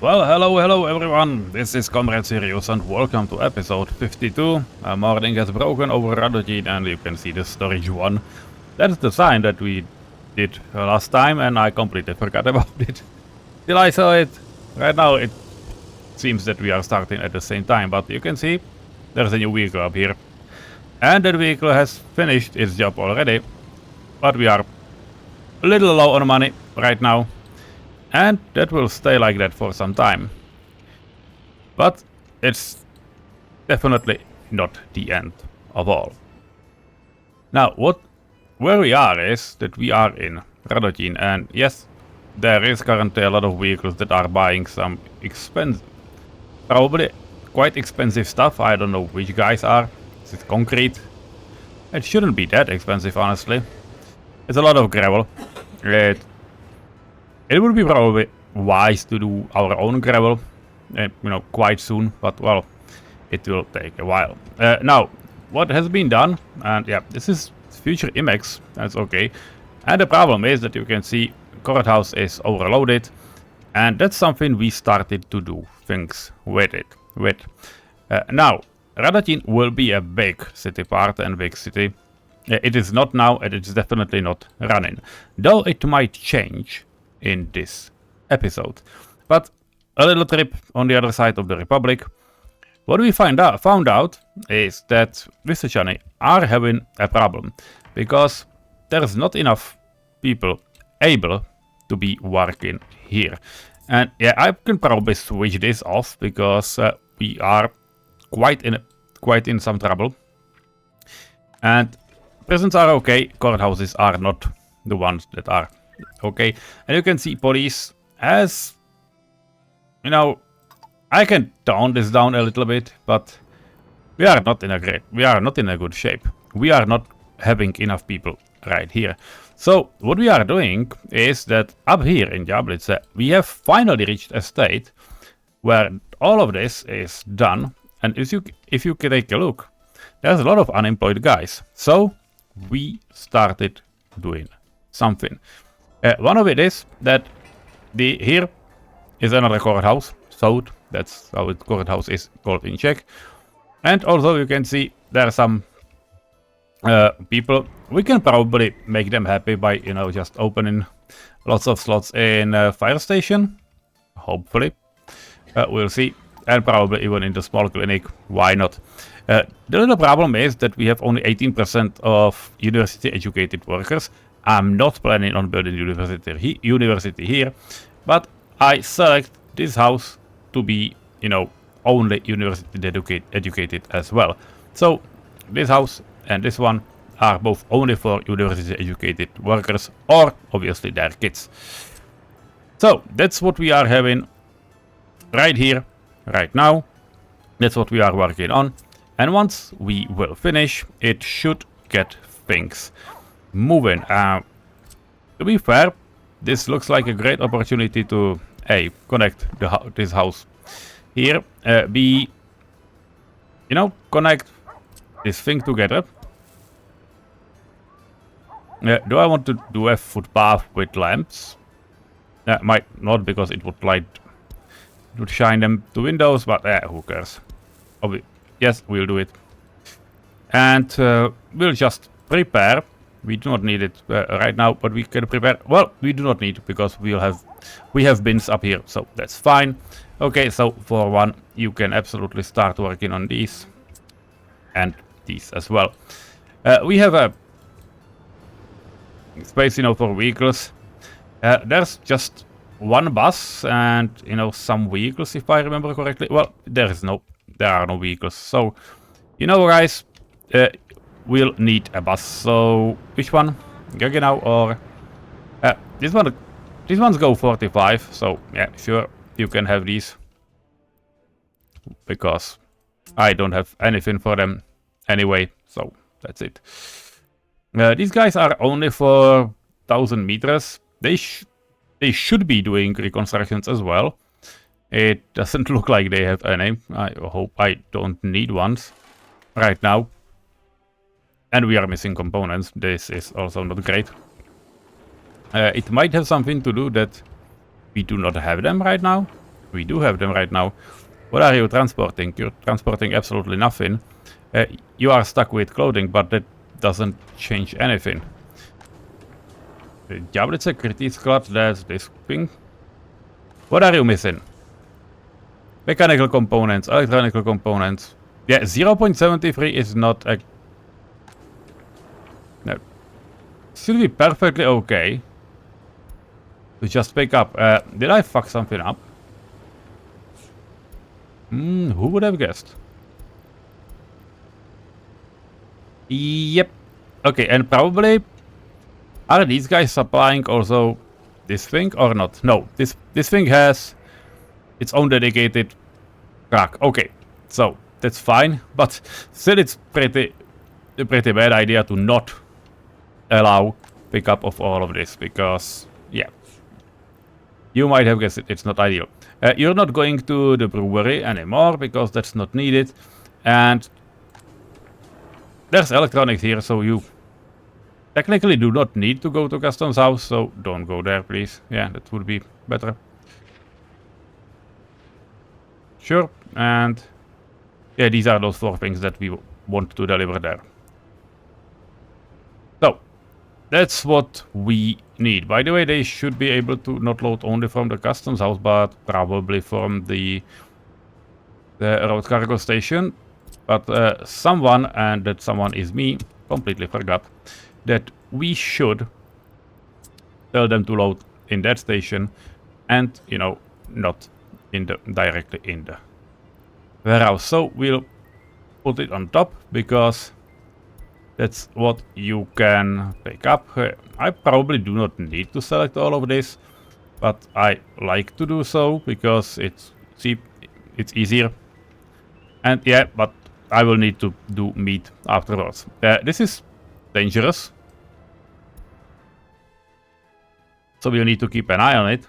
Well, hello everyone, this is comrade-Sirius and welcome to episode 52. A morning has broken over Radotín and you can see the storage one. That's the sign that we did last time and I completely forgot about it. Till I saw it. Right now it seems that we are starting at the same time, but you can see there's a new vehicle up here. And that vehicle has finished its job already, but we are a little low on money right now. And that will stay like that for some time. But it's definitely not the end of all. Now, where we are is that we are in Radotín, and yes, there is currently a lot of vehicles that are buying some probably quite expensive stuff. I don't know which guys are. Is it concrete? It shouldn't be that expensive, honestly. It's a lot of gravel. It would be probably wise to do our own gravel, quite soon, but well, it will take a while. Now, what has been done, and yeah, this is future Imex, that's okay. And the problem is that you can see courthouse is overloaded, and that's something we started to do things with it. Now, Radotín will be a big city part and big city. It is not now, and it's definitely not running, though it might change in this episode. But a little trip on the other side of the Republic. What we found out is that Vysočany are having a problem because there's not enough people able to be working here. And yeah, I can probably switch this off because we are quite in some trouble. And prisons are okay, courthouses are not the ones that are okay. And you can see police as, I can tone this down a little bit, but we are not in a good shape. We are not having enough people right here. So what we are doing is that up here in Jablitz, we have finally reached a state where all of this is done. And if you can take a look, there's a lot of unemployed guys. So we started doing something. One of it is that here is another courthouse, so that's how the courthouse is called in Czech. And also you can see there are some people. We can probably make them happy by, just opening lots of slots in fire station. Hopefully. We'll see. And probably even in the small clinic. Why not? The little problem is that we have only 18% of university educated workers. I'm not planning on building university here, but I select this house to be, only university educated as well. So this house and this one are both only for university educated workers or obviously their kids. So that's what we are having right here, right now. That's what we are working on. And once we will finish, it should get things moving. To be fair, this looks like a great opportunity to A, connect this house here, B, connect this thing together. Do I want to do a footpath with lamps? Might not, because it would shine them to windows, but who cares? Yes, we'll do it. And we'll just prepare. We do not need it right now, but we can prepare. Well, we do not need, because we have bins up here, so that's fine. Okay, so for one, you can absolutely start working on these and these as well. We have a space, for vehicles. There's just one bus and some vehicles, if I remember correctly. Well, there are no vehicles. So, guys, we'll need a bus. So which one? Gaggenau or this one? These ones go 45. So yeah, sure, you can have these because I don't have anything for them anyway. So that's it. These guys are only for 1,000 meters. They should be doing reconstructions as well. It doesn't look like they have any. I hope I don't need ones right now. And we are missing components. This is also not great. It might have something to do that we do not have them right now. We do have them right now. What are you transporting? You're transporting absolutely nothing. You are stuck with clothing, but that doesn't change anything. Jablitze Kritisklad, that's this thing. What are you missing? Mechanical components, electronical components. Yeah, 0.73 is not a... No. Should be perfectly okay to just pick up. Did I fuck something up? Who would have guessed? Yep. Okay, and probably... Are these guys supplying also this thing or not? No, this thing has its own dedicated truck. Okay, so that's fine, but still it's a pretty bad idea to not allow pickup of all of this, because yeah, you might have guessed it, it's not ideal. You're not going to the brewery anymore because that's not needed, and there's electronics here, so you technically do not need to go to customs house, so don't go there, please. Yeah, that would be better. Sure, and yeah, these are those 4 things that we want to deliver there. So, that's what we need. By the way, they should be able to not load only from the customs house, but probably from the road cargo station. But someone, and that someone is me, completely forgot that we should tell them to load in that station and, you know, not in the directly in the warehouse. So we'll put it on top because that's what you can pick up. I probably do not need to select all of this, but I like to do so because it's cheap, it's easier. And yeah, but I will need to do meat afterwards. This is dangerous, so we'll need to keep an eye on it.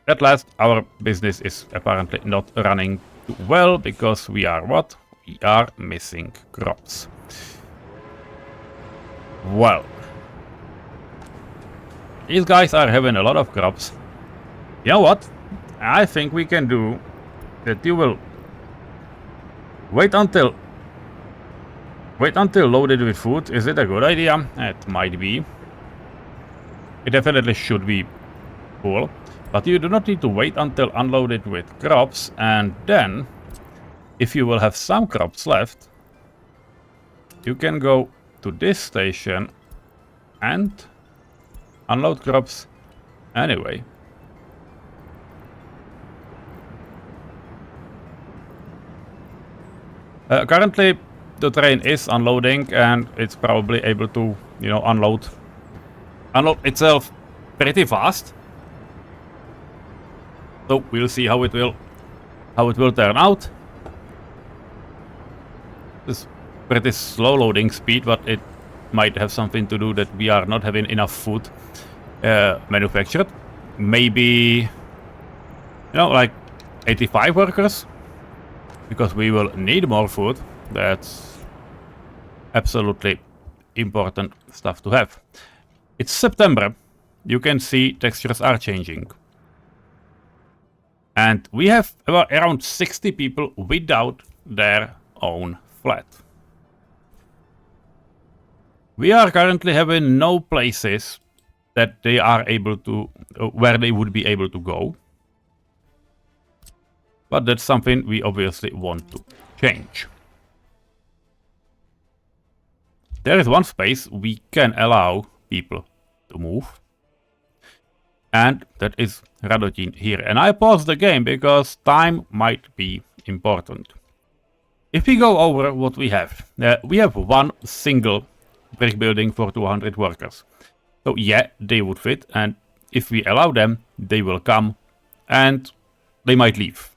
At last, our business is apparently not running too well because we are what? We are missing crops. Well, these guys are having a lot of crops. You know what? I think we can do that. You will wait until loaded with food. Is it a good idea? It might be. It definitely should be full. But you do not need to wait until unloaded with crops, and then, if you will have some crops left, you can go to this station and unload crops anyway. Currently, the train is unloading, and it's probably able to, you know, unload itself pretty fast. So we'll see how it will turn out. It's pretty slow loading speed, but it might have something to do that we are not having enough food manufactured. Maybe, you know, like 85 workers, because we will need more food. That's absolutely important stuff to have. It's September. You can see textures are changing. And we have about around 60 people without their own flat. We are currently having no places that they are able to, where they would be able to go. But that's something we obviously want to change. There is one space we can allow people to move. And that is Radotín here. And I paused the game because time might be important. If we go over what we have one single brick building for 200 workers. So yeah, they would fit, and if we allow them, they will come and they might leave.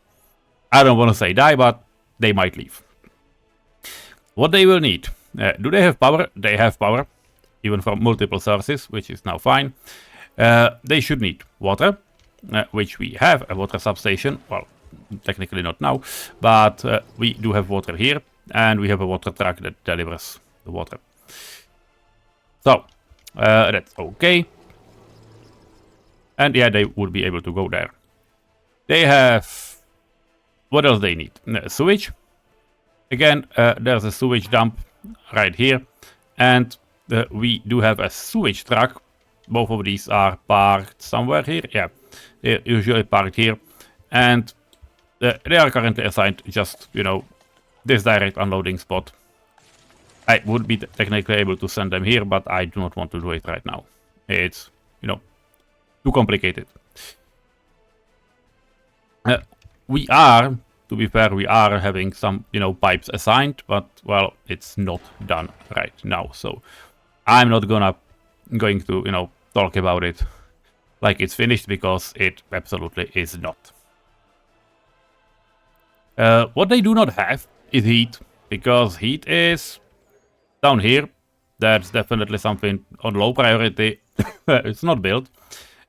I don't want to say die, but they might leave. What they will need. Do they have power? They have power, even from multiple sources, which is now fine. They should need water, which we have a water substation. Well, technically not now, but we do have water here, and we have a water truck that delivers the water. So, that's okay. And yeah, they would be able to go there. They have... What else they need? Sewage. Again, there's a sewage dump right here. And we do have a sewage truck. Both of these are parked somewhere here. Yeah, they're usually parked here. And they are currently assigned just, you know, this direct unloading spot. I would be technically able to send them here, but I do not want to do it right now. It's, you know, too complicated. We are, to be fair, we are having some, you know, pipes assigned, but, well, it's not done right now. So I'm not going to, you know, talk about it like it's finished, because it absolutely is not. What they do not have is heat, because heat is down here. That's definitely something on low priority. It's not built,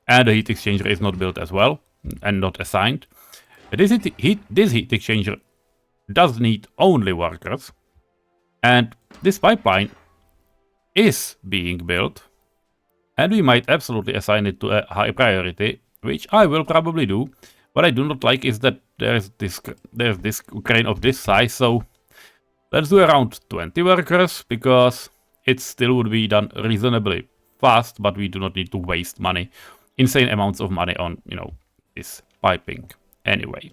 and the heat exchanger is not built as well, and not assigned. This heat exchanger does need only workers, and this pipeline is being built, and we might absolutely assign it to a high priority, which I will probably do. What I do not like is that there's this crane of this size, so let's do around 20 workers, because it still would be done reasonably fast, but we do not need to waste money, insane amounts of money on, you know, this piping anyway.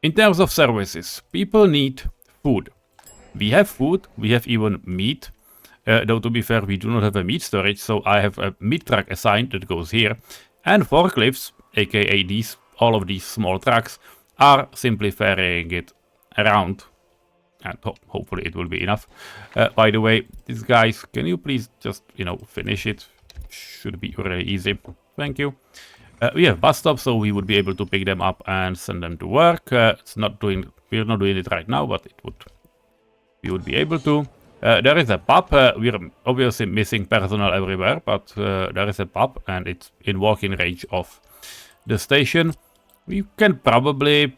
In terms of services, people need food. We have food, we have even meat. Though to be fair, we do not have a meat storage, so I have a meat truck assigned that goes here. And forklifts, aka all of these small trucks, are simply ferrying it around. And hopefully it will be enough. By the way, these guys, can you please just, you know, finish it? Should be really easy. Thank you. We have bus stops, so we would be able to pick them up and send them to work. We're not doing it right now, but we would be able to. There is a pub. We're obviously missing personnel everywhere, but there is a pub, and it's in walking range of the station. We can probably,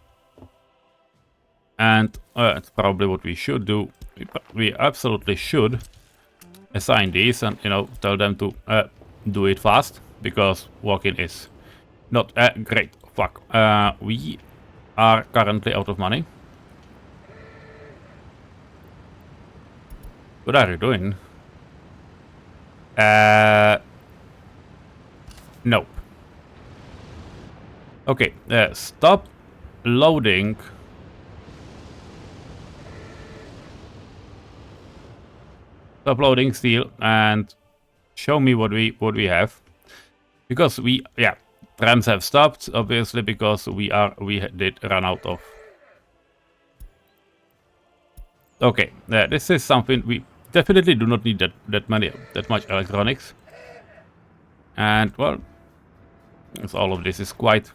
and it's probably what we should do. We absolutely should assign these, and, you know, tell them to do it fast, because walking is not great. Fuck. We are currently out of money. What are you doing? Nope. Okay, stop loading. Stop loading steel and show me what we have. Because trams have stopped, obviously, because we did run out of. Okay, this is something we definitely do not need that much electronics. And, well, all of this is quite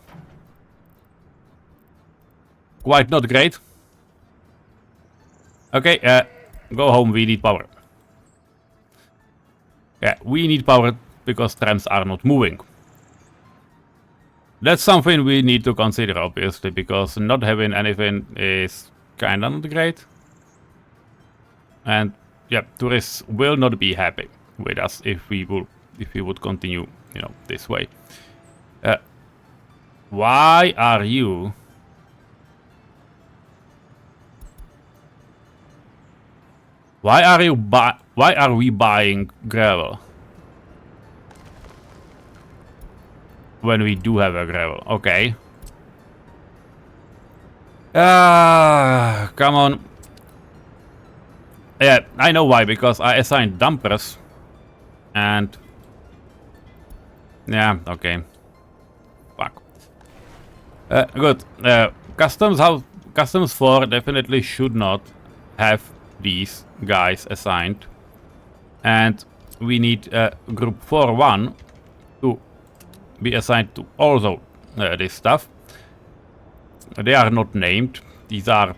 not great. Okay, go home, we need power. Yeah, we need power because trams are not moving. That's something we need to consider, obviously, because not having anything is kinda not great. And yeah, tourists will not be happy with us if we would continue, you know, this way. Why are you? Why are we buying gravel when we do have a gravel? Okay. Come on. Yeah, I know why, because I assigned dumpers. And yeah, okay. Fuck. Good. Customs 4 definitely should not have these guys assigned. And we need group 4-1 to be assigned to also this stuff. They are not named. These are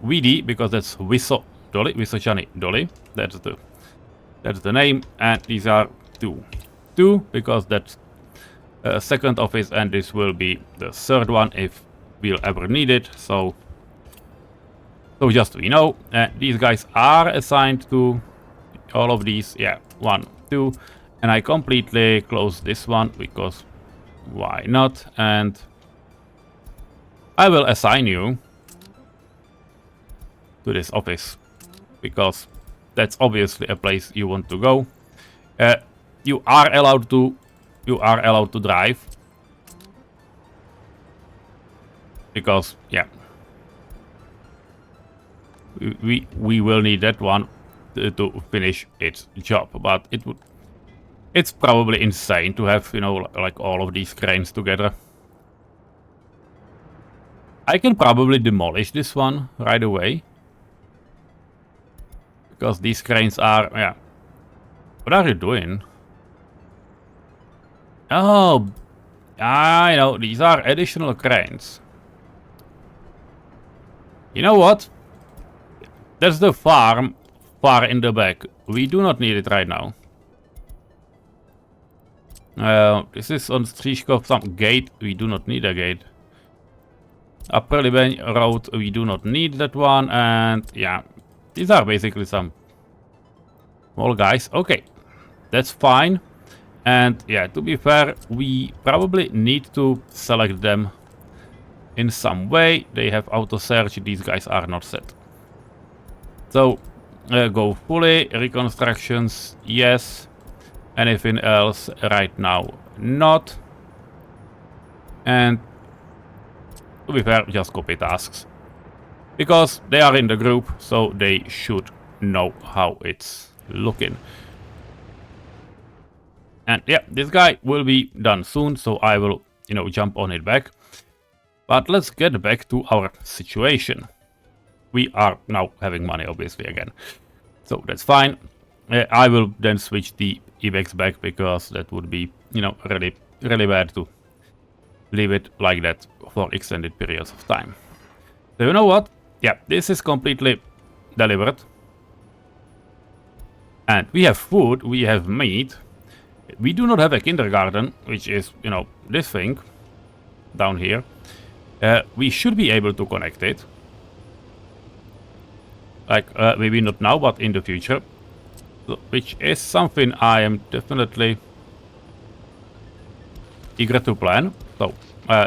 VD, because that's Wiso Dolly, Wisochani Dolly. That's the name, and these are two because that's second office, and this will be the third one if we'll ever need it. So just so you know, these guys are assigned to all of these. Yeah, 1, S4E52, and I completely close this one because why not? And I will assign you to this office because that's obviously a place you want to go. You are allowed to drive because yeah, we will need that one to finish its job, but it's probably insane to have, you know, like all of these cranes together. I can probably demolish this one right away because these cranes are, yeah. What are you doing? Oh, I know, these are additional cranes. You know what? That's the farm far in the back. We do not need it right now. This is on Stříškov, some gate. We do not need a gate. Upper Libeň Road, we do not need that one. And yeah, these are basically some small guys. Okay, that's fine. And yeah, to be fair, we probably need to select them in some way. They have auto search. These guys are not set. So go fully reconstructions, yes. Anything else right now, not. And to be fair, just copy tasks because they are in the group, so they should know how it's looking. And yeah, this guy will be done soon, so I will, you know, jump on it back. But let's get back to our situation. We are now having money, obviously, again. So that's fine. I will then switch the evacs back because that would be, you know, really bad to leave it like that for extended periods of time. So you know what? Yeah, this is completely delivered. And we have food, we have meat. We do not have a kindergarten, which is, you know, this thing down here. We should be able to connect it. Like, maybe not now, but in the future. Which is something I am definitely eager to plan. So,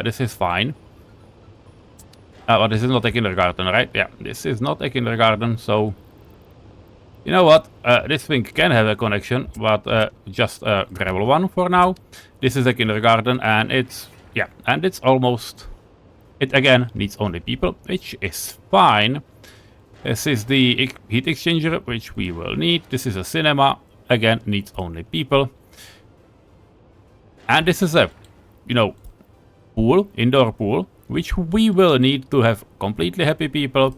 this is fine. But this is not a kindergarten, right? Yeah, this is not a kindergarten, so... You know what? This thing can have a connection, but just a gravel one for now. This is a kindergarten, and it's... Yeah, and it's almost... It again needs only people, which is fine. This is the heat exchanger, which we will need. This is a cinema, again needs only people. And this is a, you know, pool, indoor pool, which we will need to have completely happy people.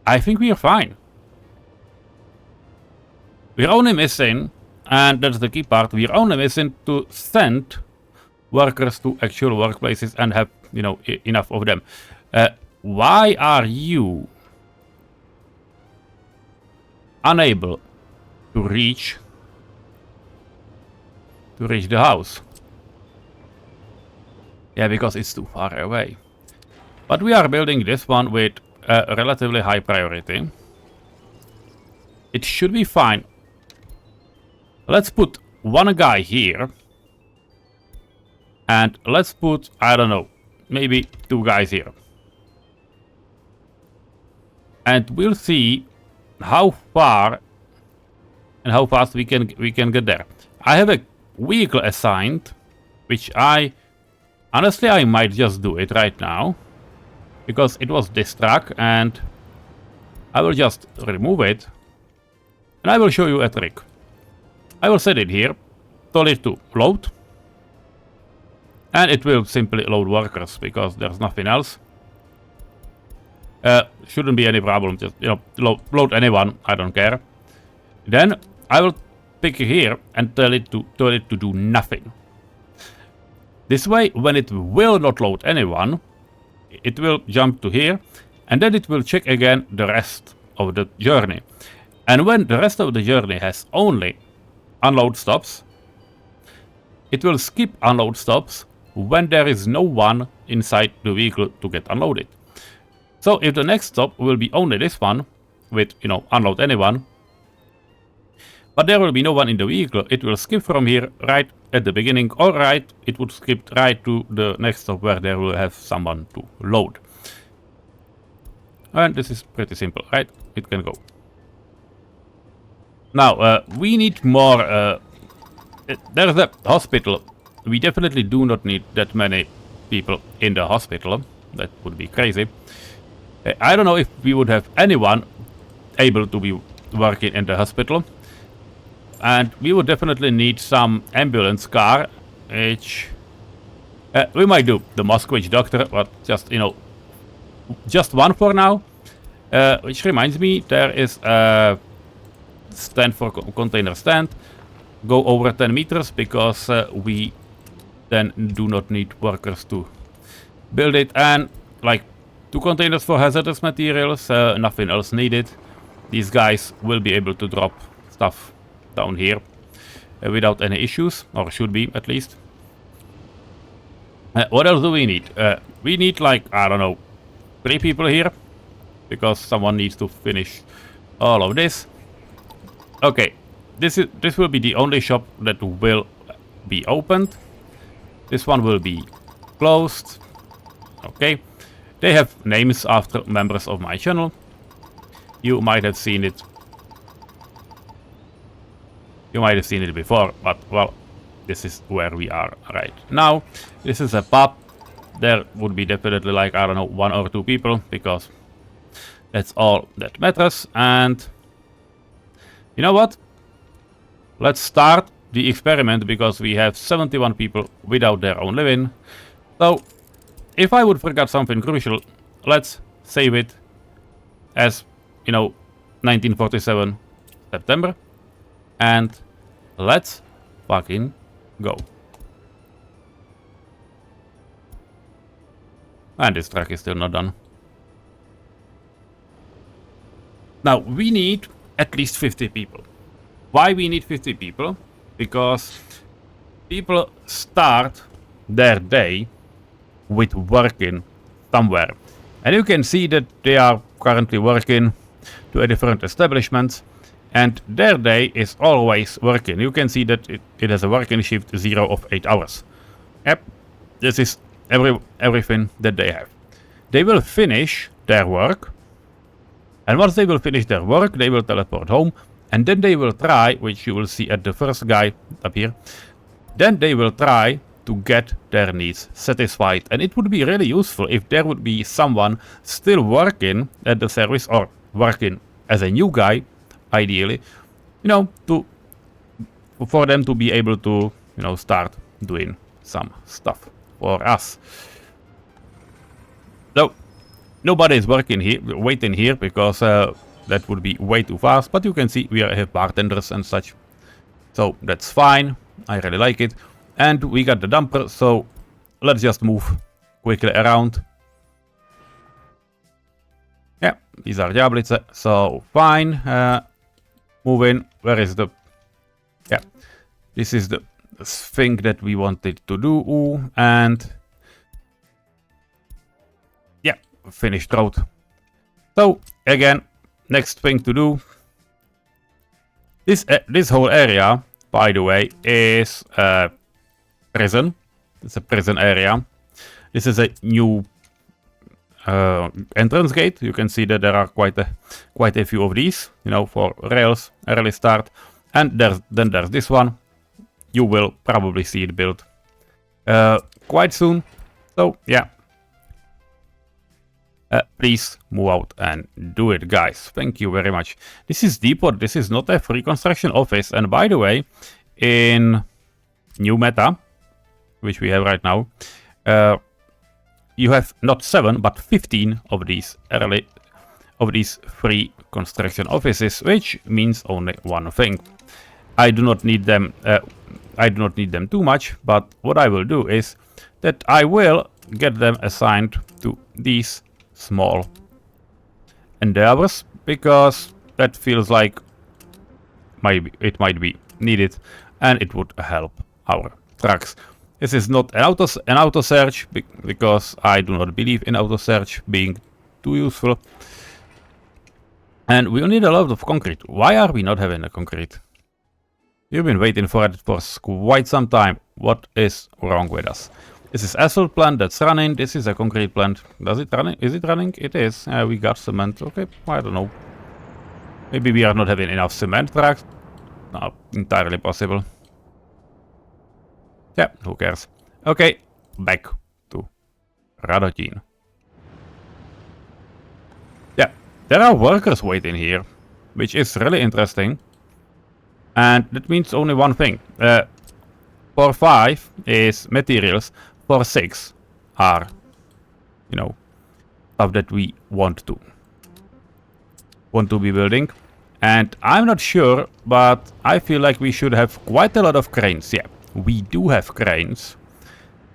I think we are fine. We're only missing, and that's the key part, we're only missing to send workers to actual workplaces and have, you know, enough of them. Why are you unable to reach the house? Yeah, because it's too far away. But we are building this one with a relatively high priority. It should be fine. Let's put one guy here. And let's put, I don't know, maybe two guys here. And we'll see how far and how fast we can get there. I have a vehicle assigned, which honestly I might just do it right now because it was this truck, and I will just remove it and I will show you a trick. I will set it here, tell it to load, and it will simply load workers because there's nothing else. Shouldn't be any problem, just, you know, load anyone, I don't care. Then I will pick here and tell it to do nothing. This way, when it will not load anyone, it will jump to here, and then it will check again the rest of the journey. And when the rest of the journey has only unload stops, it will skip unload stops when there is no one inside the vehicle to get unloaded. So if the next stop will be only this one, with, you know, unload anyone, But there will be no one in the vehicle. It will skip from here right at the beginning, or right, it would skip right to the next stop where there will have someone to load. And this is pretty simple, right? It can go. Now, we need more... there's the hospital. We definitely do not need that many people in the hospital. That would be crazy. I don't know if we would have anyone able to be working in the hospital. And we would definitely need some ambulance car, which... we might do the Moskvich doctor, but just, you know, just one for now. Which reminds me, there is a stand for container stand. Go over 10 meters, because we then do not need workers to build it. And like 2 containers for hazardous materials, nothing else needed. These guys will be able to drop stuff down here without any issues, or should be at least. What else do we need? We need, like, I don't know, 3 people here, because someone needs to finish all of this. Okay, this will be the only shop that will be opened. This one will be closed. Okay, they have names after members of my channel. You might have seen it. You might have seen it before, but well, this is where we are right now. This is a pub. There would be definitely, like, I don't know, 1 or 2 people, because that's all that matters. And you know what? Let's start the experiment, because we have 71 people without their own living. So if I would forget something crucial, let's save it as, you know, 1947 September. And let's fucking go. And this track is still not done. Now, we need at least 50 people. Why we need 50 people? Because people start their day with working somewhere. And you can see that they are currently working to a different establishment. And their day is always working. You can see that it has a working shift 0 of 8 hours. Yep, this is everything that they have. They will finish their work. And once they will finish their work, they will teleport home. And then they will try, which you will see at the first guy up here. Then they will try to get their needs satisfied. And it would be really useful if there would be someone still working at the service, or working as a new guy, ideally, you know, for them to be able to, you know, start doing some stuff for us. So nobody is working here, waiting here, because that would be way too fast. But you can see we have bartenders and such, so that's fine. I really like it. And we got the dumper, so let's just move quickly around. Yeah, these are Jablitze, so fine. Moving, where is the... Yeah, this is the thing that we wanted to do, and... Yeah, finished road. So, again, next thing to do... This whole area, by the way, is a prison. It's a prison area. This is a new entrance gate. You can see that there are quite a few of these, you know, for rails, early start. And then there's this one. You will probably see it built quite soon. So yeah, please move out and do it, guys. Thank you very much. This is Depot. This is not a free construction office. And by the way, in new meta, which we have right now, you have not 7 but 15 of these free construction offices, which means only one thing. I do not need them. I do not need them too much. But what I will do is that I will get them assigned to these small endeavors, because that feels like it might be needed, and it would help our trucks. This is not an auto search, because I do not believe in auto search being too useful. And we'll need a lot of concrete. Why are we not having a concrete? You've been waiting for it for quite some time. What is wrong with us? This is asphalt plant that's running. This is a concrete plant. Does it running? Is it running? It is. We got cement. Okay, I don't know. Maybe we are not having enough cement trucks. No, entirely possible. Yeah, who cares? Okay, back to Radotín. Yeah, there are workers waiting here, which is really interesting. And that means only one thing. For 5 is materials. For 6 are, you know, stuff that we want to be building. And I'm not sure, but I feel like we should have quite a lot of cranes. Yeah, we do have cranes.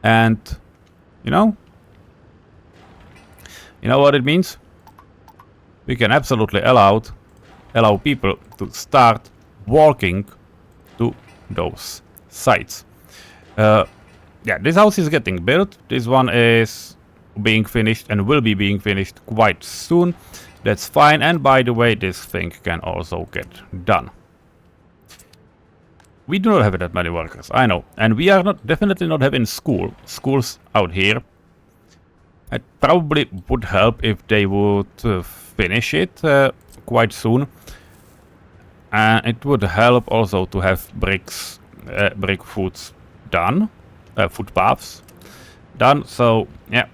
And, you know what it means? We can absolutely allow people to start walking to those sites. Yeah, this house is getting built. This one is being finished and will be being finished quite soon. That's fine. And by the way, this thing can also get done. We do not have that many workers, I know. And we are definitely not having schools out here. It probably would help if they would finish it quite soon. And it would help also to have brick footpaths done. So yeah,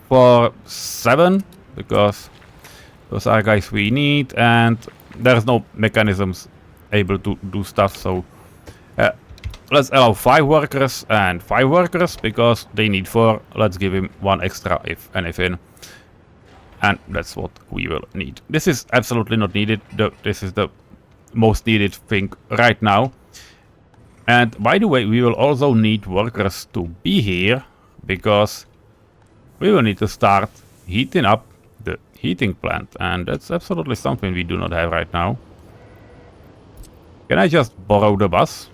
for 7, because those are guys we need, and there's no mechanisms able to do stuff. So let's allow 5 workers and 5 workers because they need 4. Let's give him 1 extra if anything. And that's what we will need. This is absolutely not needed. This is the most needed thing right now. And by the way, we will also need workers to be here because we will need to start heating up the heating plant, and that's absolutely something we do not have right now. Can I just borrow the bus?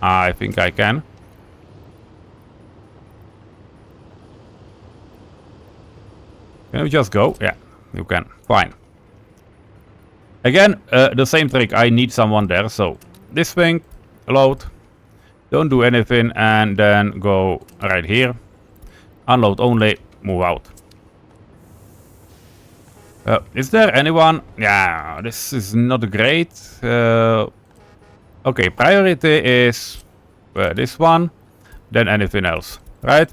I think I can. Can we just go? Yeah, you can. Fine. Again, the same trick. I need someone there. So this thing, load, don't do anything, and then go right here. Unload only, move out. Is there anyone? Yeah, this is not great. Okay, priority is this one, then anything else, right?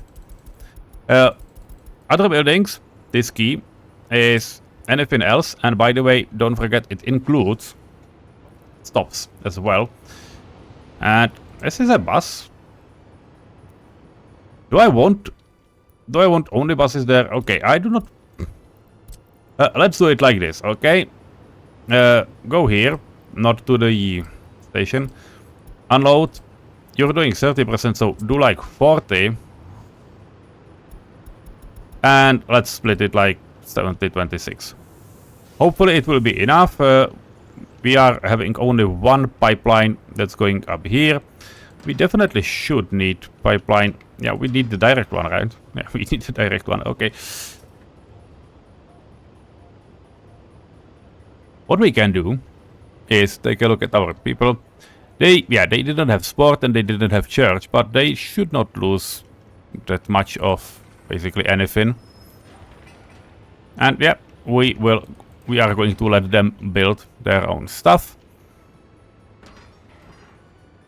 Other buildings, this key is anything else, and by the way, don't forget it includes stops as well. And this is a bus. Do I want only buses there? Okay, I do not. Let's do it like this, okay? Go here, not to the station. Unload. You're doing 30%, so do like 40. And let's split it like 70-26. Hopefully it will be enough. We are having only 1 pipeline that's going up here. We definitely should need pipeline. Yeah, we need the direct one, right? Yeah, we need the direct one, okay. What we can do is take a look at our people. They didn't have sport and they didn't have church, but they should not lose that much of basically anything. And yeah, we are going to let them build their own stuff.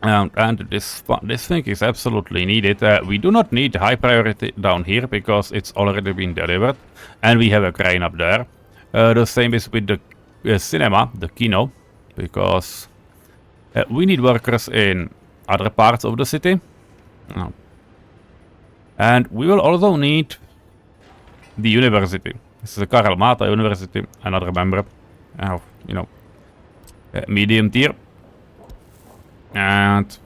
And this thing is absolutely needed. We do not need high priority down here because it's already been delivered, and we have a crane up there. The same is with the cinema, the kino, because we need workers in other parts of the city. And we will also need the university. This is the Karel Mata University, another member of, medium tier. And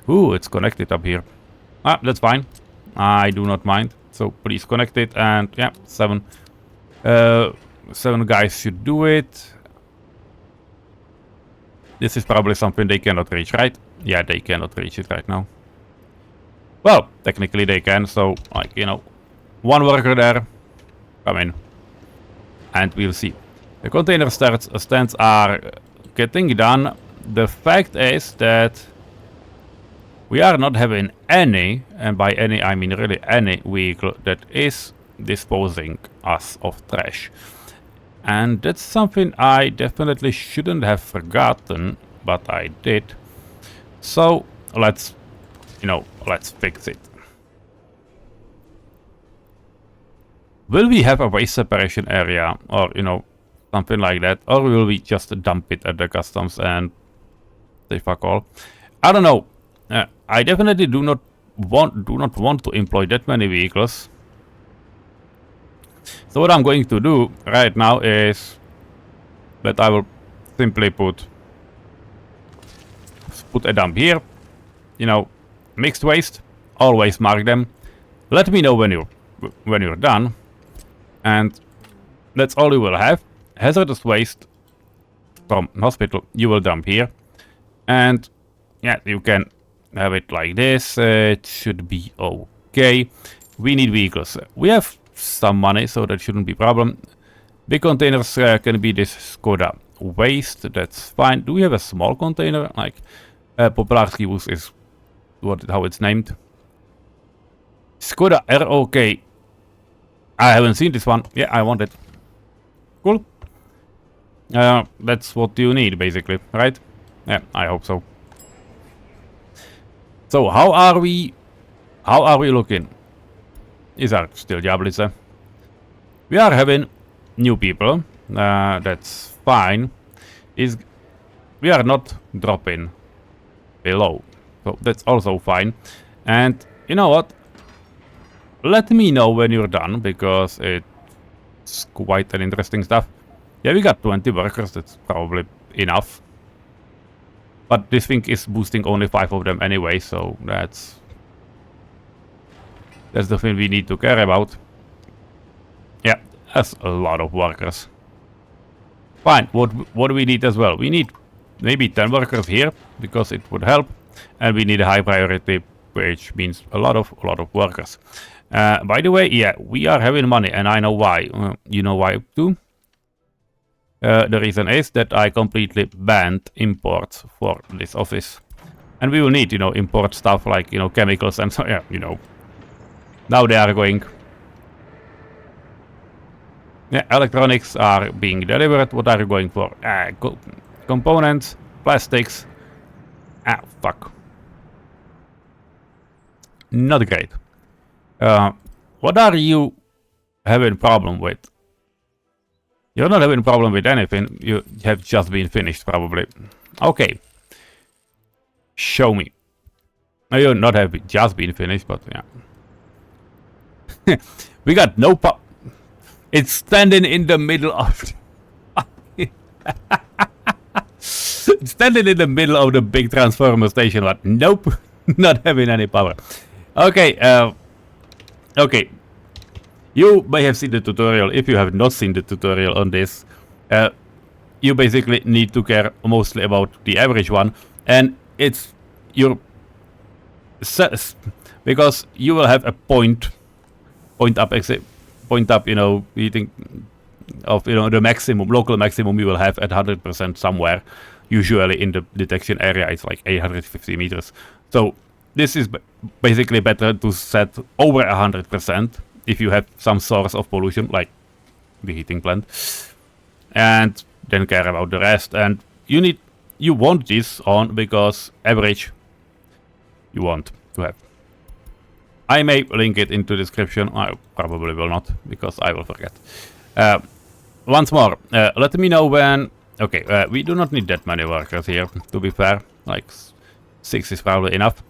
ooh, it's connected up here. That's fine. I do not mind. So please connect it, and yeah, 7 guys should do it. This is probably something they cannot reach, right? Yeah, they cannot reach it right now. Well, technically they can, so, like, 1 worker there. Come in. And we'll see. The container stands are getting done. the fact is that we are not having any, and by any I mean really any vehicle that is disposing us of trash. And that's something I definitely shouldn't have forgotten, but I did. So let's fix it. Will we have a waste separation area, or something like that, or will we just dump it at the customs and say fuck all? I don't know. I definitely do not want to employ that many vehicles. So what I'm going to do right now is that I will simply put a dump here. Mixed waste. Always mark them. Let me know when you're done, and that's all you will have. Hazardous waste from hospital you will dump here, and yeah, you can have it like this. It should be okay. We need vehicles. We have some money, so that shouldn't be a problem. Big containers can be this Skoda waste. That's fine. Do we have a small container? Like Poplarski is how it's named. Skoda ROK. I haven't seen this one. Yeah, I want it. Cool. That's what you need, basically, right? Yeah, I hope so. So how are we looking? Is our still Jablice? We are having new people. That's fine. We are not dropping below, so that's also fine. And you know what? Let me know when you're done, because it's quite an interesting stuff. Yeah, we got 20 workers. That's probably enough. But this thing is boosting only 5 of them anyway, so that's the thing we need to care about. Yeah, that's a lot of workers. Fine, what do we need as well? We need maybe 10 workers here, because it would help. And we need a high priority, which means a lot of workers. By the way, yeah, we are having money, and I know why. You know why too? The reason is that I completely banned imports for this office. And we will need, import stuff like, chemicals and so, yeah, Now they are going. Yeah, electronics are being delivered. What are you going for? Components, plastics. Fuck. Not great. What are you having problem with? You're not having a problem with anything. You have just been finished, probably. Okay. Show me. No, you not have just been finished, but yeah. We got no pop. It's standing in the middle of... It's standing in the middle of the big transformer station, but nope. Not having any power. Okay, okay. You may have seen the tutorial. If you have not seen the tutorial on this, you basically need to care mostly about the average one, and it's your because you will have a point up, you think of the maximum, local maximum you will have at 100% somewhere. Usually in the detection area it's like 850 meters. So this is basically better to set over 100%. If you have some source of pollution, like the heating plant, and then care about the rest. And you want this on because average you want to have. I may link it into the description. I probably will not, because I will forget. Once more, let me know when. Okay, we do not need that many workers here, to be fair. Like 6 is probably enough.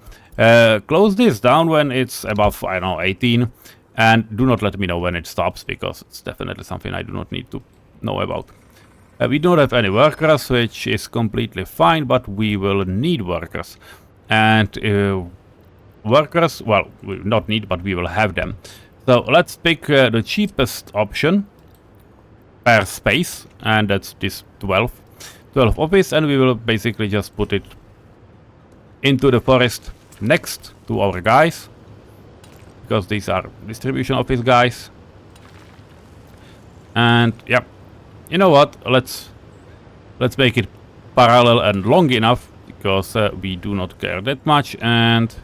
Close this down when it's above, I don't know, 18. And do not let me know when it stops, because it's definitely something I do not need to know about. We don't have any workers, which is completely fine, but we will need workers. And workers, well, we will not need, but we will have them. So let's pick the cheapest option per space, and that's this 12 office, and we will basically just put it into the forest next to our guys. Because these are distribution office guys. And yeah, you know what? Let's make it parallel and long enough, because we do not care that much, and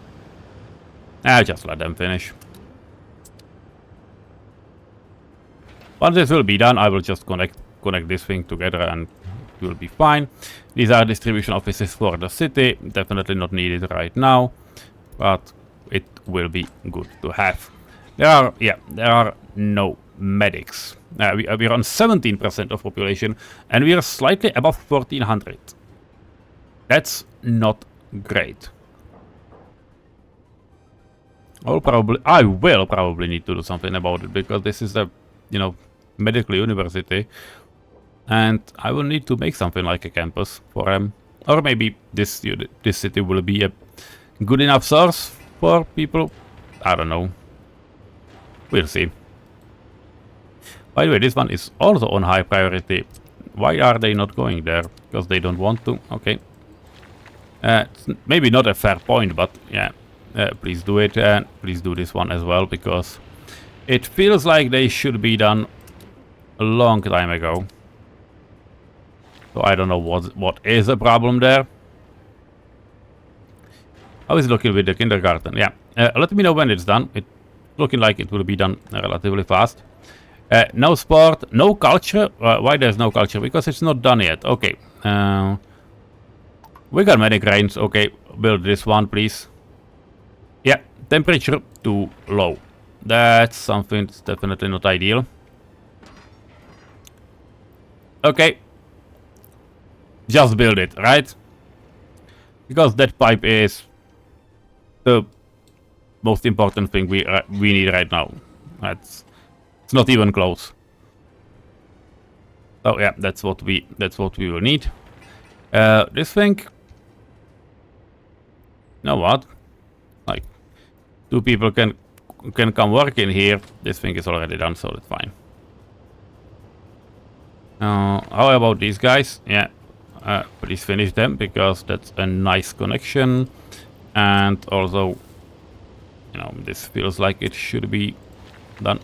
I'll just let them finish. Once this will be done, I will just connect this thing together and it will be fine. These are distribution offices for the city, definitely not needed right now, but it will be good to have. There are no medics. We are on 17% of population, and we are slightly above 1400. That's not great. I will probably need to do something about it, because this is a, medical university, and I will need to make something like a campus for them. Or maybe this city will be a good enough source for people. I don't know. We'll see. By the way, this one is also on high priority. Why are they not going there? Because they don't want to. Okay. It's maybe not a fair point, but yeah. Please do it, and please do this one as well, because it feels like they should be done a long time ago. So I don't know what is the problem there. How is it looking with the kindergarten? Yeah, let me know when it's done. It's looking like it will be done relatively fast. No sport, no culture. Why there's no culture? Because it's not done yet. Okay. We got many cranes. Okay, build this one, please. Yeah, temperature too low. That's something that's definitely not ideal. Okay. Just build it, right? Because that pipe is the most important thing we need right now. It's not even close. Oh yeah, that's what we will need. This thing. You know what? Like, 2 people can come work in here. This thing is already done, so that's fine. How about these guys? Yeah, please finish them, because that's a nice connection, and also, this feels like it should be done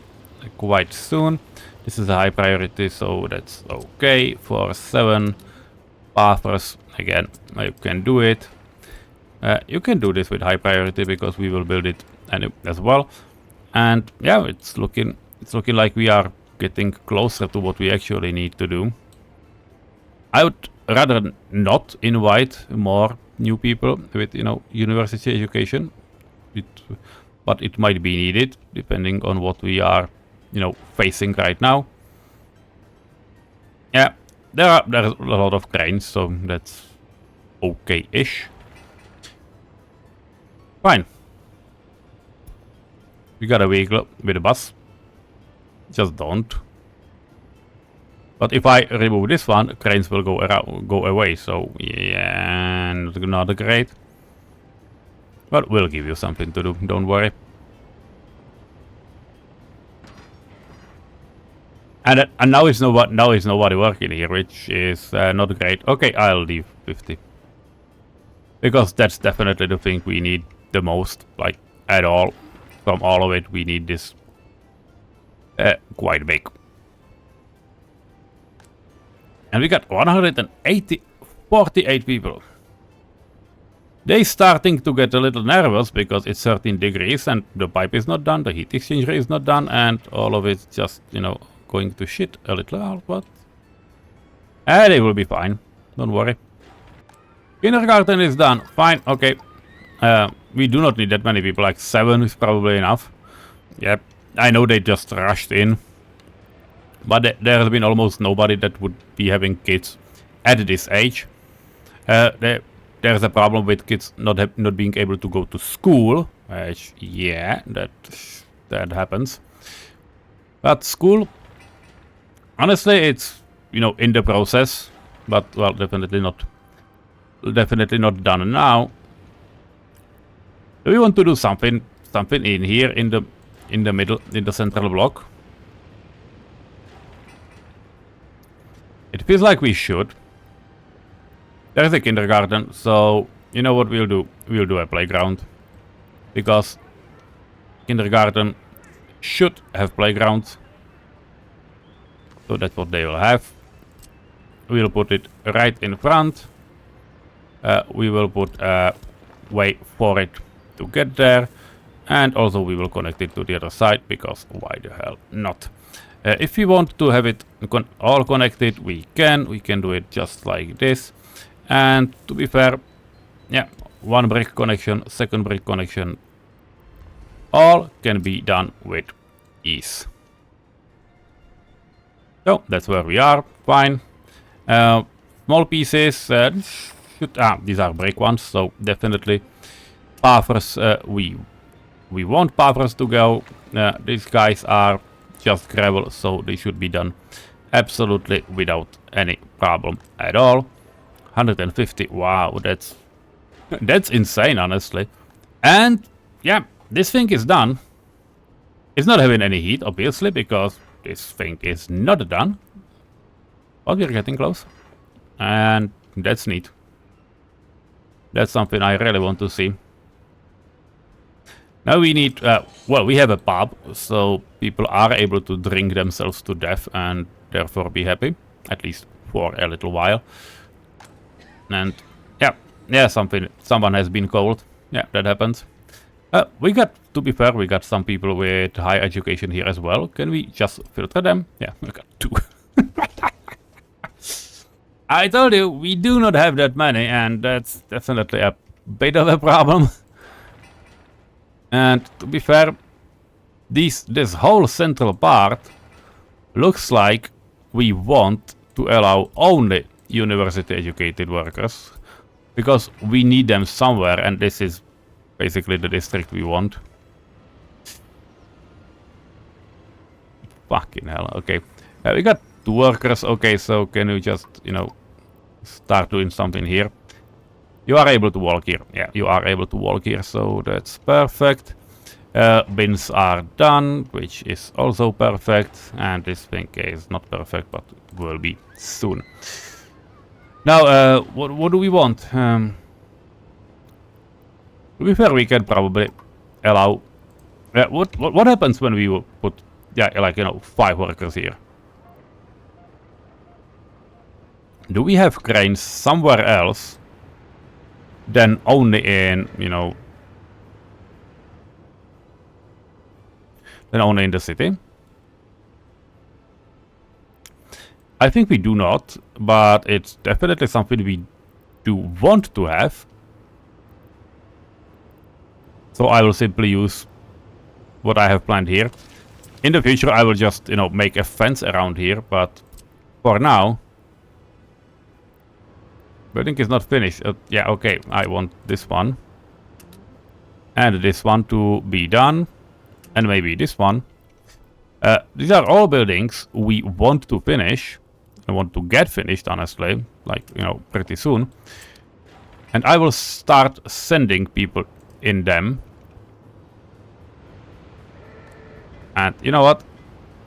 quite soon. This is a high priority, so that's okay. For 7 pathers, again, you can do it. You can do this with high priority, because we will build it as well. And yeah, it's looking like we are getting closer to what we actually need to do. I would rather not invite more new people with university education, but it might be needed depending on what we are facing right now. Yeah, there's a lot of cranes, so that's okay-ish. Fine. We got a vehicle with a bus. Just don't. But if I remove this one, cranes will go away. So yeah, not great. But we'll give you something to do. Don't worry. And now is nobody working here, which is not great. Okay, I'll leave 50. Because that's definitely the thing we need the most, like, at all. From all of it, we need this quite big. And we got 48 people. They starting to get a little nervous, because it's 13 degrees and the pipe is not done, the heat exchanger is not done, and all of it's just, going to shit a little, but they will be fine. Don't worry. Kindergarten is done. Fine, okay. We do not need that many people, like 7 is probably enough. Yep, I know they just rushed in. But there has been almost nobody that would be having kids at this age. There's a problem with kids not being able to go to school. Yeah, that happens. But school, honestly, it's in the process. But well, definitely not done now. Do we want to do something in here in the middle, in the central block? It feels like we should. There's a kindergarten, so you know what we'll do? We'll do a playground. Because kindergarten should have playgrounds. So that's what they will have. We'll put it right in front. we will put a way for it to get there, and also we will connect it to the other side, because why the hell not? If we want to have it all connected, we can do it just like this. And to be fair, yeah, one brick connection, second brick connection, all can be done with ease. So that's where we are, fine. Small pieces, these are brick ones, so definitely pathers, we want pathers to go. These guys are just gravel, so they should be done absolutely without any problem at all. 150, wow, that's insane, honestly. And yeah, this thing is done. It's not having any heat, obviously, because this thing is not done. But we're getting close. And that's neat. That's something I really want to see. Now we need, well, we have a pub, so people are able to drink themselves to death and therefore be happy, at least for a little while. And yeah, someone has been cold. Yeah, that happens. We got, to be fair, we got some people with high education here as well. Can we just filter them? Yeah, we got 2. I told you, we do not have that many, and that's definitely a bit of a problem. And to be fair, this whole central part looks like we want to allow only university educated workers, because we need them somewhere, and this is basically the district we want. Fucking hell, okay. We got 2 workers, okay, so can you just, you know, start doing something here? You are able to walk here. Yeah, you are able to walk here, so that's perfect. Bins are done, which is also perfect. And this thing is not perfect, but will be soon. Now, what do we want? To be fair, we can probably allow... what happens when we will put, yeah, like, you know, 5 workers here? Do we have cranes somewhere else than only in, you know, than only in the city? I think we do not, but it's definitely something we do want to have. So I will simply use what I have planned here. In the future I will just, you know, make a fence around here, but for now... Building is not finished. Yeah, okay, I want this one. And this one to be done. And maybe this one. These are all buildings we want to finish. I want to get finished, honestly. Like, you know, pretty soon. And I will start sending people in them. And you know what?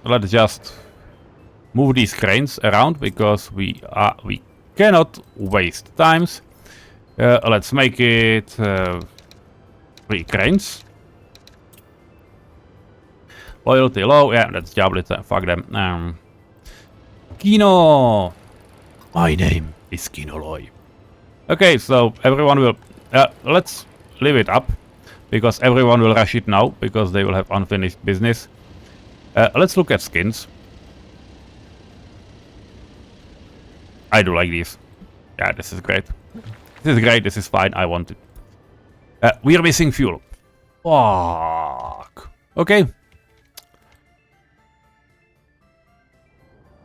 Let's just move these cranes around, because we cannot waste times. Let's make it 3 cranes. Loyalty low. Yeah, that's jobless. Fuck them. Kino. My name is Kino Loy. Okay, so everyone will... let's leave it up, because everyone will rush it now, because they will have unfinished business. Let's look at skins. I do like these. Yeah, this is great. This is great, this is fine, I want it. We are missing fuel. Fuck. Okay.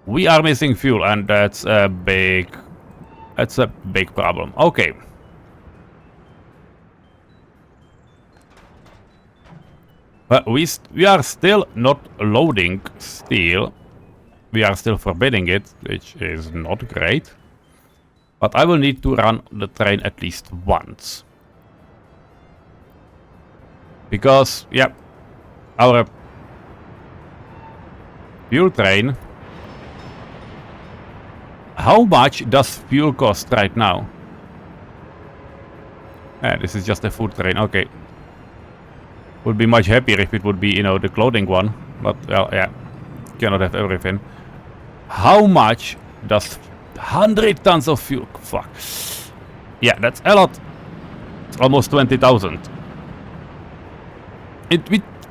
We are missing fuel, and that's a big problem. Okay. But we are still not loading steel. We are still forbidding it, which is not great. But I will need to run the train at least once. Because, yeah, our fuel train... How much does fuel cost right now? Yeah, this is just a food train, okay. Would be much happier if it would be, you know, the clothing one. But, well, yeah, cannot have everything. How much does 100 tons of fuel... Fuck. Yeah, that's a lot. It's almost 20,000.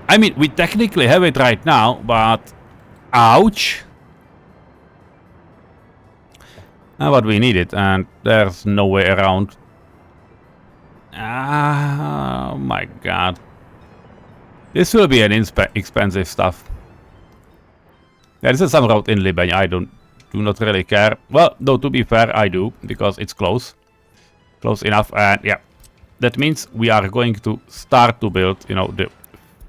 I mean, we technically have it right now, but ouch. But we need it, and there's no way around. Oh my god. This will be an expensive stuff. Yeah, this is some road in Liban. I do not really care. Well, though, to be fair, I do, because it's close. Close enough, and yeah. That means we are going to start to build, you know, the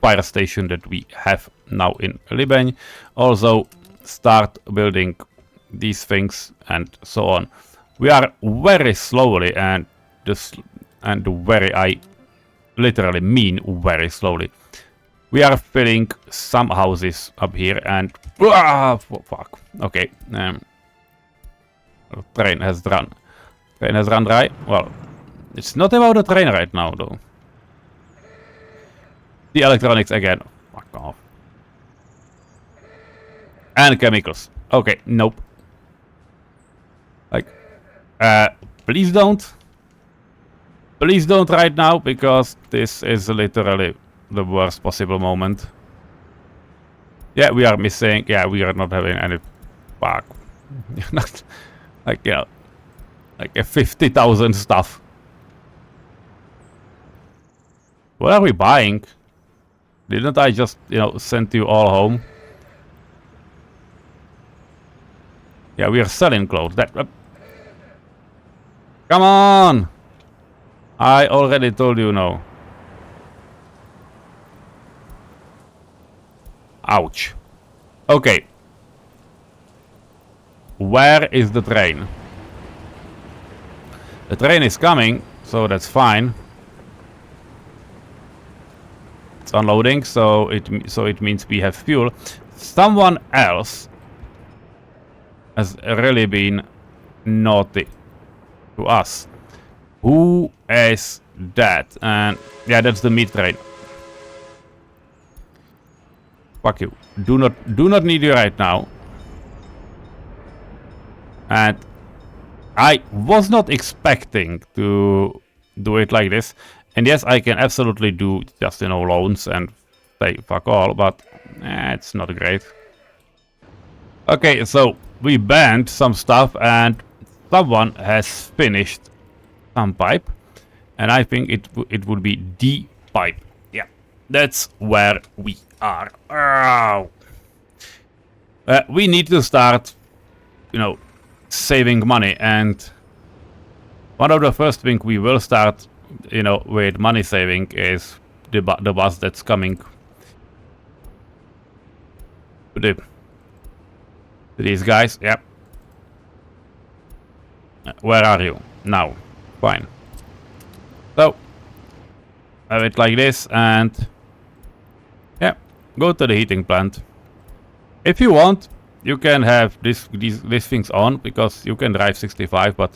fire station that we have now in Liban. Also, start building these things and so on. We are very slowly, and I literally mean very slowly. We are filling some houses up here, and fuck. Okay, train has run. Train has run dry. Well, it's not about the train right now, though. The electronics again. Fuck off. And chemicals. Okay, nope. Like, please don't. Please don't right now, because this is literally the worst possible moment. Yeah, we are missing. Yeah, we are not having any. Fuck. Not like, yeah, like a 50,000 stuff. What are we buying? Didn't I just, you know, send you all home? Yeah, we are selling clothes. That. Come on! I already told you no. Ouch. Okay. Where is the train? The train is coming, so that's fine. It's unloading, so it means we have fuel. Someone else has really been naughty to us. Who is that? And yeah, that's the meat train. Fuck you. Do not need you right now. And I was not expecting to do it like this. And yes, I can absolutely do just, you know, loans and say fuck all, but it's not great. Okay, so we banned some stuff, and someone has finished some pipe, and I think it would be the pipe. Yeah, that's where we are. We need to start, you know, saving money, and one of the first things we will start, you know, with money saving is the bus that's coming to these guys. Yep. Where are you now? Fine. So have it like this, and yeah, go to the heating plant. If you want, you can have these things on, because you can drive 65, but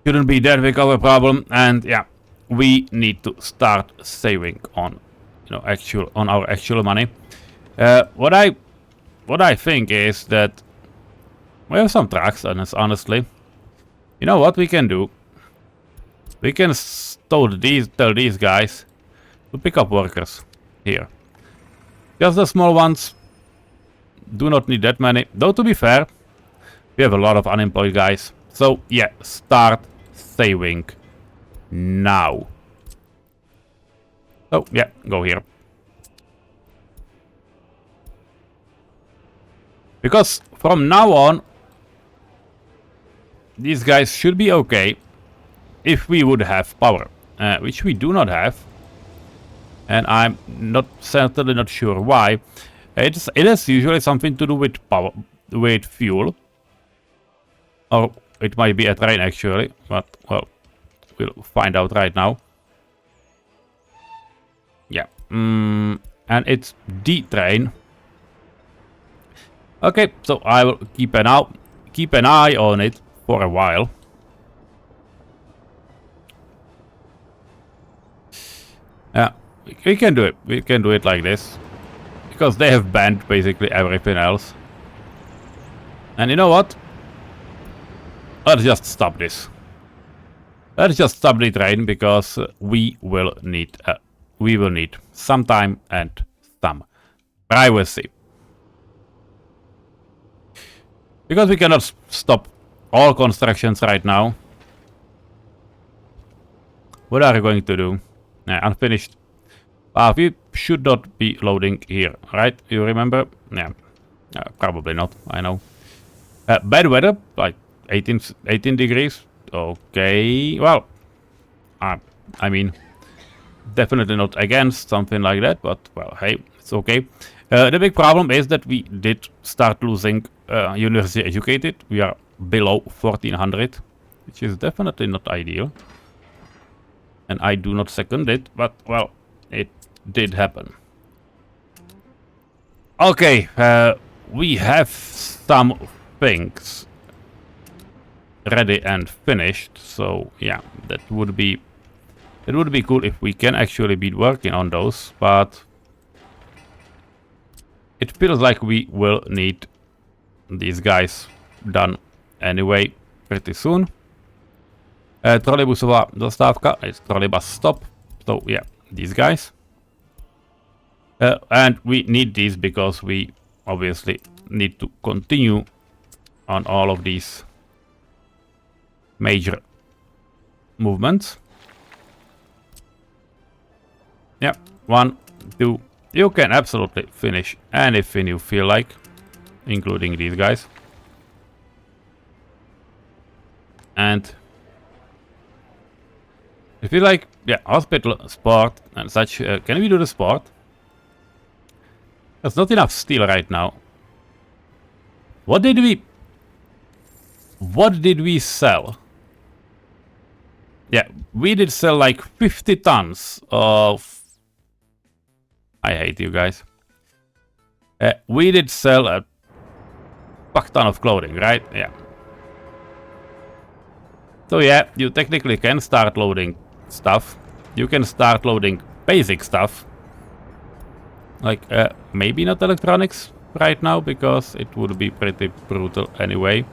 shouldn't be that big of a problem. And yeah, we need to start saving on, you know, on our actual money. What I think is that we have some trucks, honestly. You know what we can do? We can tell these guys to pick up workers here. Just the small ones. Do not need that many. Though, to be fair, we have a lot of unemployed guys. So yeah, start saving now. Oh yeah, go here. Because from now on, these guys should be okay if we would have power, which we do not have, and I'm certainly not sure why. It is usually something to do with power, with fuel, or it might be a train actually, but well, we'll find out right now. Yeah, and it's the train. Okay, so I will keep an eye on it for a while. Yeah, we can do it. We can do it like this, because they have banned basically everything else. And you know what? Let's just stop this. Let's just stop the train because we will need some time and some privacy. Because we cannot stop all constructions right now. What are we going to do? Unfinished. We should not be loading here, right? You remember? Yeah. Probably not, I know. Bad weather, like 18 degrees. Okay, well, I mean, definitely not against something like that, but, well, hey, it's okay. The big problem is that we did start losing university educated. We are below 1400, which is definitely not ideal. And I do not second it, but, well, it did happen. Okay, we have some things ready and finished, so yeah, that would be cool if we can actually be working on those, but it feels like we will need these guys done anyway pretty soon. Trolejbusová zastávka, it's trolejbus stop, so yeah, these guys. And we need these because we obviously need to continue on all of these major movements. Yeah, 1, 2. You can absolutely finish anything you feel like, including these guys. And I feel like, yeah, hospital, sport, and such. Can we do the sport? There's not enough steel right now. What did we sell? Yeah, we did sell like 50 tons of... I hate you guys. We did sell a fuck ton of clothing, right? Yeah. So yeah, you technically can start loading stuff. You can start loading basic stuff. Like, maybe not electronics right now, because it would be pretty brutal anyway.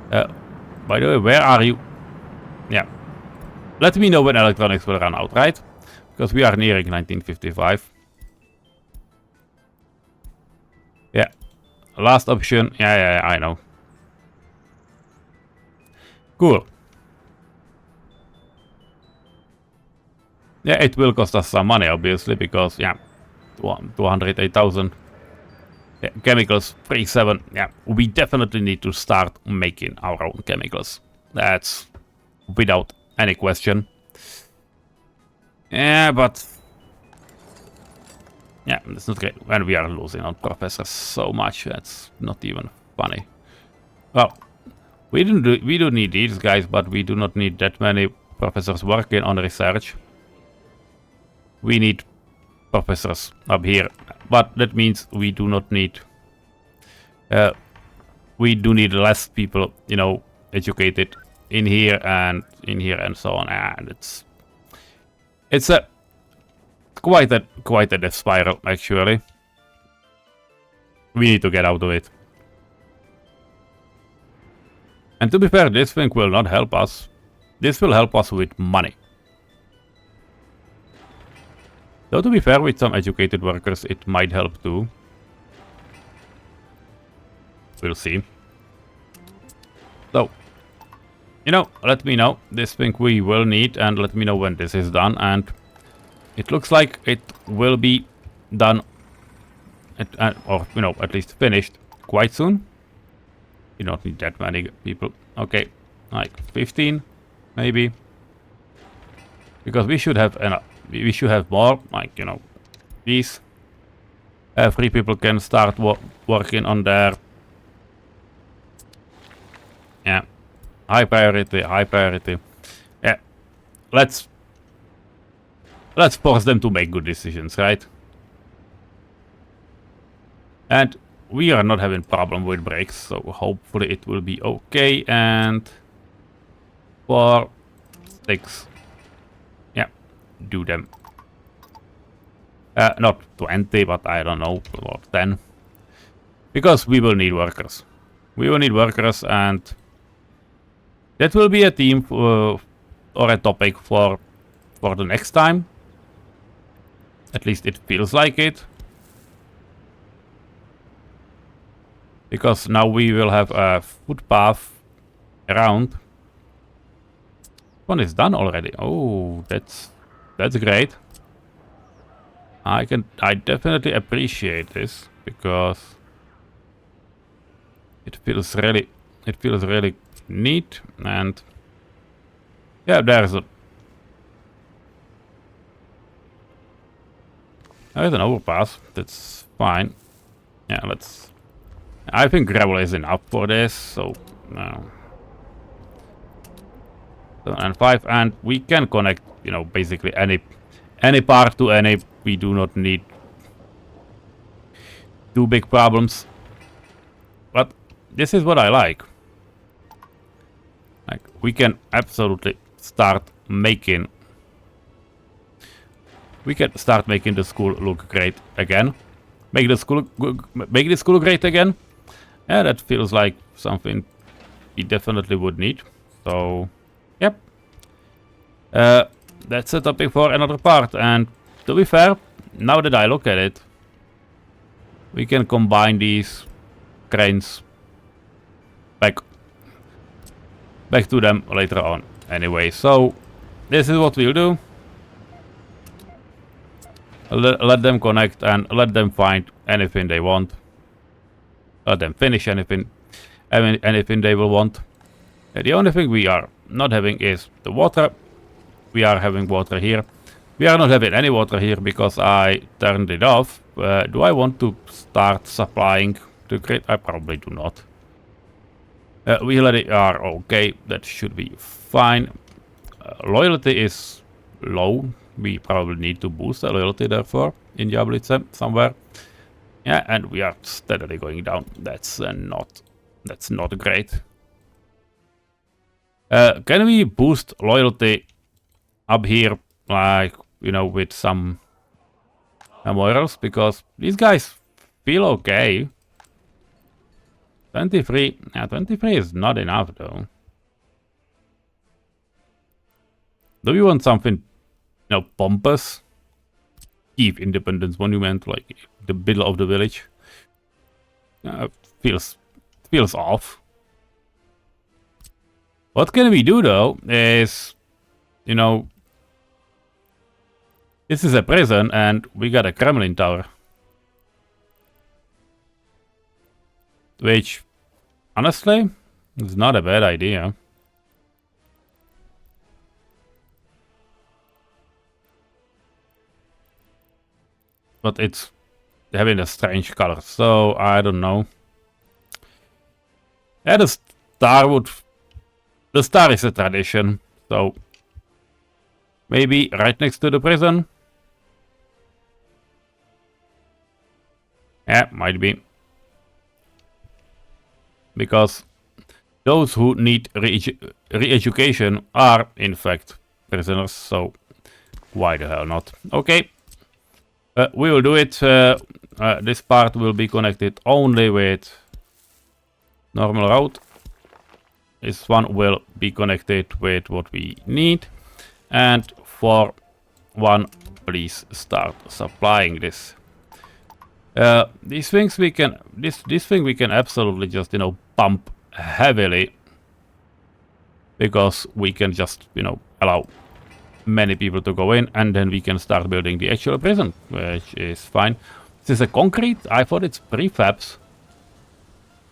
By the way, where are you? Yeah. Let me know when electronics will run out, right? Because we are nearing 1955. Yeah. Last option. Yeah, I know. Cool. Yeah, it will cost us some money, obviously, because, yeah, 208,000. Yeah, chemicals, 37. Yeah, we definitely need to start making our own chemicals. That's without any question. Yeah, but... yeah, that's not great. And we are losing on professors so much, that's not even funny. Well, we do need these guys, but we do not need that many professors working on research. We need professors up here, but that means we do not need... we do need less people, you know, educated in here and so on, and it's a quite a death spiral, actually. We need to get out of it. And to be fair, this thing will not help us. This will help us with money. Though to be fair, with some educated workers, it might help too. We'll see. So, you know, let me know. This thing we will need, and let me know when this is done. And it looks like it will be done, or, you know, at least finished quite soon. You don't need that many people. Okay, like 15, maybe. Because we should have enough. We should have more, like, you know, these. 3 people can start working on their... yeah, high priority, high priority. Yeah, let's force them to make good decisions, right? And we are not having problem with brakes, so hopefully it will be okay. And 4, 6, yeah, do them. Not 20, but I don't know, or 10. Because we will need workers. We will need workers, and that will be a team or a topic for the next time. At least it feels like it. Because now we will have a footpath around. One is done already. Oh, that's great. I definitely appreciate this because it feels really neat. And yeah, there's an overpass. That's fine. Yeah, I think gravel is enough for this. So no. 7 and 5, and we can connect, you know, basically any part to any. We do not need too big problems. But this is what I like. Like, we can absolutely start making the school look great again. Make the school great again. Yeah, that feels like something we definitely would need. So, yep. That's a topic for another part. And to be fair, now that I look at it, we can combine these cranes back to them later on. Anyway, so this is what we'll do. Let them connect and let them find anything they want. Let them finish anything they will want. The only thing we are not having is the water. We are having water here. We are not having any water here because I turned it off. Do I want to start supplying the grid? I probably do not. We already are okay. That should be fine. Loyalty is low. We probably need to boost the loyalty therefore in Jablitze somewhere. Yeah, and we are steadily going down. That's not great. Can we boost loyalty up here, like, you know, with some memorials? Because these guys feel okay. 23. Yeah, 23 is not enough though. Do we want something, you know, pompous? Kiev Independence Monument, like the middle of the village. Feels off. What can we do though is, you know, this is a prison and we got a Kremlin tower. Which, honestly, is not a bad idea. But it's having a strange color, so I don't know. Yeah, the star is a tradition, so maybe right next to the prison. Yeah, might be. Because those who need re-education are in fact prisoners, so why the hell not? Okay. We will do it. This part will be connected only with normal road. This one will be connected with what we need. And for one, please start supplying this. These things we can, this thing we can absolutely just, you know, pump heavily. Because we can just, you know, allow many people to go in, and then we can start building the actual prison, which is fine. This is a concrete. I thought it's prefabs.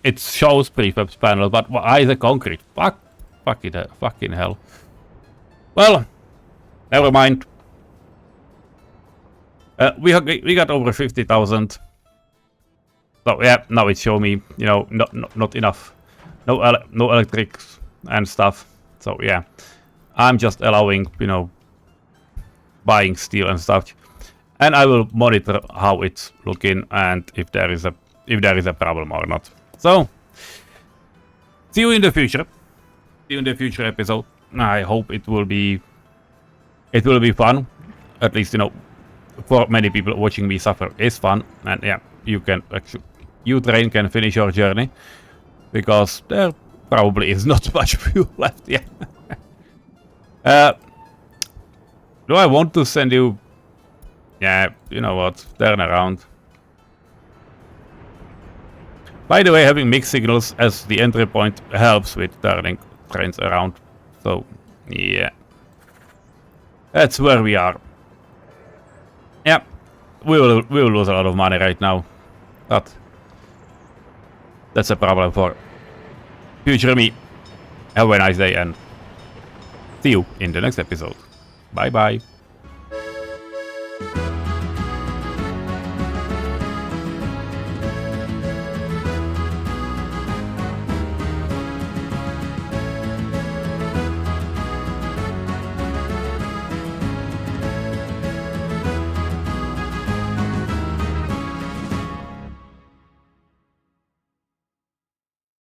It shows prefabs panel, but why is it concrete? Fucking hell. Well, never mind. We got over 50,000. So yeah, now it show me, you know, not enough. No electrics and stuff. So yeah, I'm just allowing, you know, buying steel and stuff, and I will monitor how it's looking and if there is a problem or not. So see you in the future. See you in the future episode. I hope it will be fun. At least, you know, for many people watching me suffer is fun, and yeah, you train can finish your journey because there probably is not much fuel left. Yeah. Do I want to send you... Yeah, you know what, turn around. By the way, having mixed signals as the entry point helps with turning trains around. So, yeah. That's where we are. Yeah, we will lose a lot of money right now. But that's a problem for future me. Have a nice day and see you in the next episode. Bye bye.